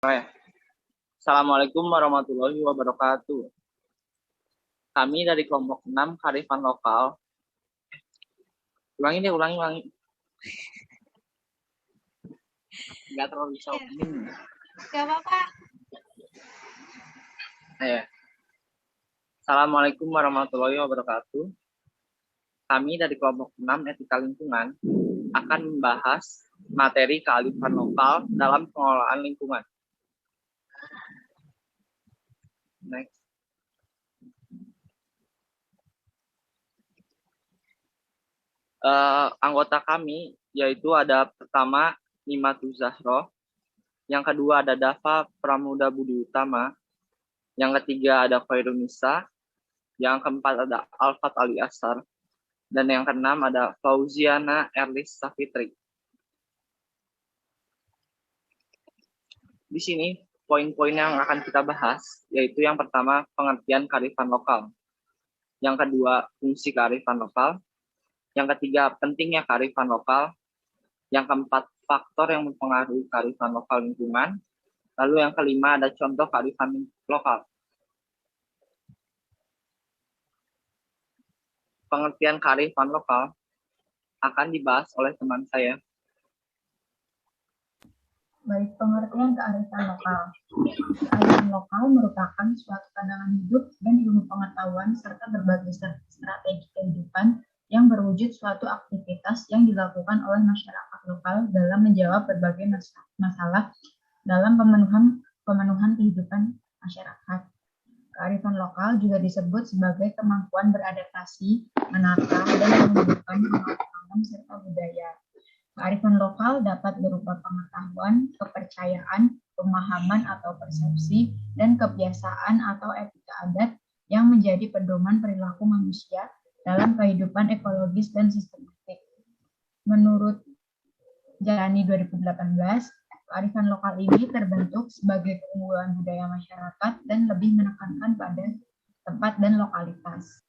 Assalamualaikum warahmatullahi wabarakatuh. Kami dari kelompok 6 Kearifan Lokal. Ulangi. Nggak terlalu bisa opening. Gak apa-apa. Assalamualaikum warahmatullahi wabarakatuh. Kami dari kelompok 6 Etika Lingkungan akan membahas materi kearifan lokal dalam pengelolaan lingkungan. Next. Anggota kami yaitu ada pertama Nimatu Zahro, yang kedua ada Dava Pramuda Budi Utama, yang ketiga ada Khairunisa, yang keempat ada Alfat Ali Asar, dan yang keenam ada Fauziana Erlis Safitri. Di sini poin-poin yang akan kita bahas yaitu yang pertama pengertian kearifan lokal, yang kedua fungsi kearifan lokal, yang ketiga pentingnya kearifan lokal, yang keempat faktor yang mempengaruhi kearifan lokal lingkungan, lalu yang kelima ada contoh kearifan lokal. Pengertian kearifan lokal akan dibahas oleh teman saya. Baik, pengertian kearifan lokal. Kearifan lokal merupakan suatu pandangan hidup dan ilmu pengetahuan serta berbagai strategi kehidupan yang berwujud suatu aktivitas yang dilakukan oleh masyarakat lokal dalam menjawab berbagai masalah dalam pemenuhan kehidupan masyarakat. Kearifan lokal juga disebut sebagai kemampuan beradaptasi, menata, dan menumbuhkan pengetahuan serta budaya. Kearifan lokal dapat berupa pengetahuan, kepercayaan, pemahaman atau persepsi, dan kebiasaan atau etika adat yang menjadi pedoman perilaku manusia dalam kehidupan ekologis dan sistematik. Menurut Jalani 2018, kearifan lokal ini terbentuk sebagai keunggulan budaya masyarakat dan lebih menekankan pada tempat dan lokalitas.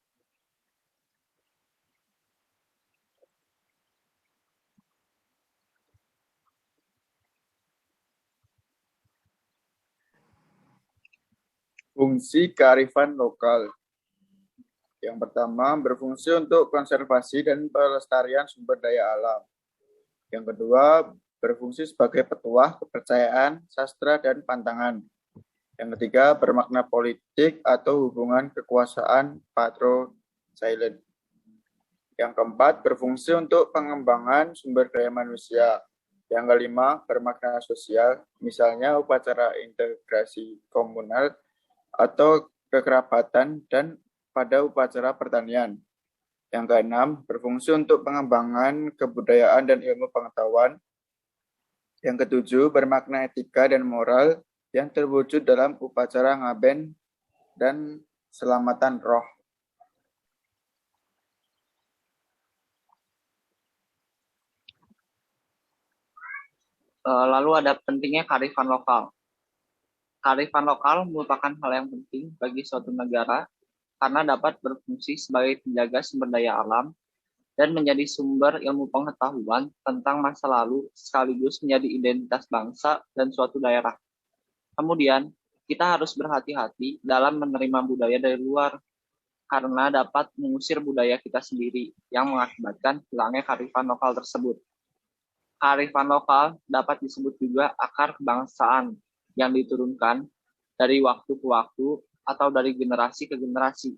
Fungsi kearifan lokal. Yang pertama, berfungsi untuk konservasi dan pelestarian sumber daya alam. Yang kedua, berfungsi sebagai petuah kepercayaan, sastra, dan pantangan. Yang ketiga, bermakna politik atau hubungan kekuasaan patro-silent. Yang keempat, berfungsi untuk pengembangan sumber daya manusia. Yang kelima, bermakna sosial, misalnya upacara integrasi komunal atau kekerabatan dan pada upacara pertanian. Yang keenam, berfungsi untuk pengembangan kebudayaan dan ilmu pengetahuan. Yang ketujuh, bermakna etika dan moral yang terwujud dalam upacara ngaben dan selamatan roh. Lalu ada pentingnya kearifan lokal. Kearifan lokal merupakan hal yang penting bagi suatu negara karena dapat berfungsi sebagai penjaga sumber daya alam dan menjadi sumber ilmu pengetahuan tentang masa lalu sekaligus menjadi identitas bangsa dan suatu daerah. Kemudian, kita harus berhati-hati dalam menerima budaya dari luar karena dapat mengusir budaya kita sendiri yang mengakibatkan hilangnya kearifan lokal tersebut. Kearifan lokal dapat disebut juga akar kebangsaan yang diturunkan dari waktu ke waktu atau dari generasi ke generasi.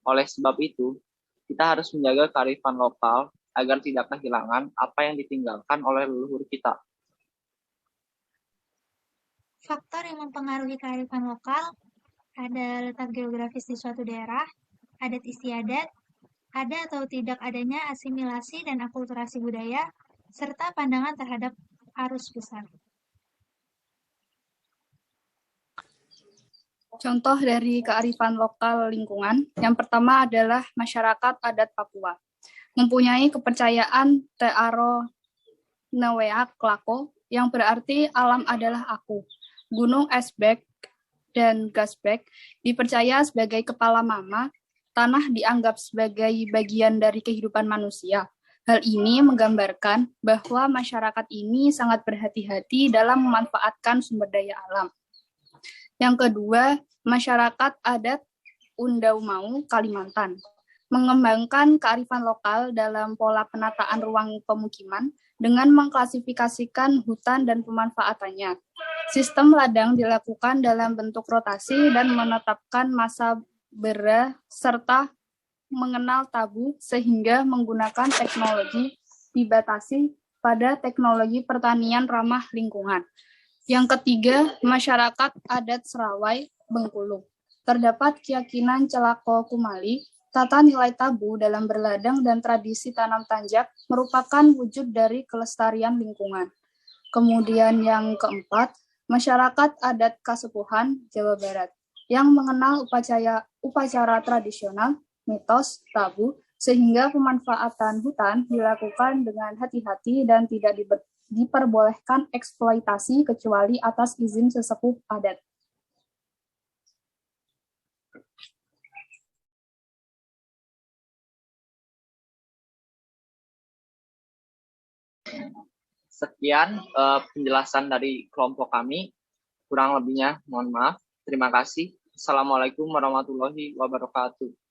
Oleh sebab itu, kita harus menjaga kearifan lokal agar tidak kehilangan apa yang ditinggalkan oleh leluhur kita. Faktor yang mempengaruhi kearifan lokal ada letak geografis di suatu daerah, adat istiadat, ada atau tidak adanya asimilasi dan akulturasi budaya, serta pandangan terhadap arus besar. Contoh dari kearifan lokal lingkungan, yang pertama adalah masyarakat adat Papua. Mempunyai kepercayaan Tearo Neweak Lako, yang berarti alam adalah aku. Gunung Esbek dan Gasbek dipercaya sebagai kepala mama, tanah dianggap sebagai bagian dari kehidupan manusia. Hal ini menggambarkan bahwa masyarakat ini sangat berhati-hati dalam memanfaatkan sumber daya alam. Yang kedua, masyarakat adat Undaumau, Kalimantan, mengembangkan kearifan lokal dalam pola penataan ruang pemukiman dengan mengklasifikasikan hutan dan pemanfaatannya. Sistem ladang dilakukan dalam bentuk rotasi dan menetapkan masa bera serta mengenal tabu sehingga menggunakan teknologi dibatasi pada teknologi pertanian ramah lingkungan. Yang ketiga, masyarakat adat Serawai, Bengkulu. Terdapat keyakinan Celako Kumali, tata nilai tabu dalam berladang dan tradisi tanam tanjak merupakan wujud dari kelestarian lingkungan. Kemudian yang keempat, masyarakat adat Kasepuhan, Jawa Barat, yang mengenal upacara tradisional, mitos, tabu, sehingga pemanfaatan hutan dilakukan dengan hati-hati dan tidak diperbolehkan eksploitasi kecuali atas izin sesepuh adat. Sekian penjelasan dari kelompok kami. Kurang lebihnya mohon maaf. Terima kasih. Assalamualaikum warahmatullahi wabarakatuh.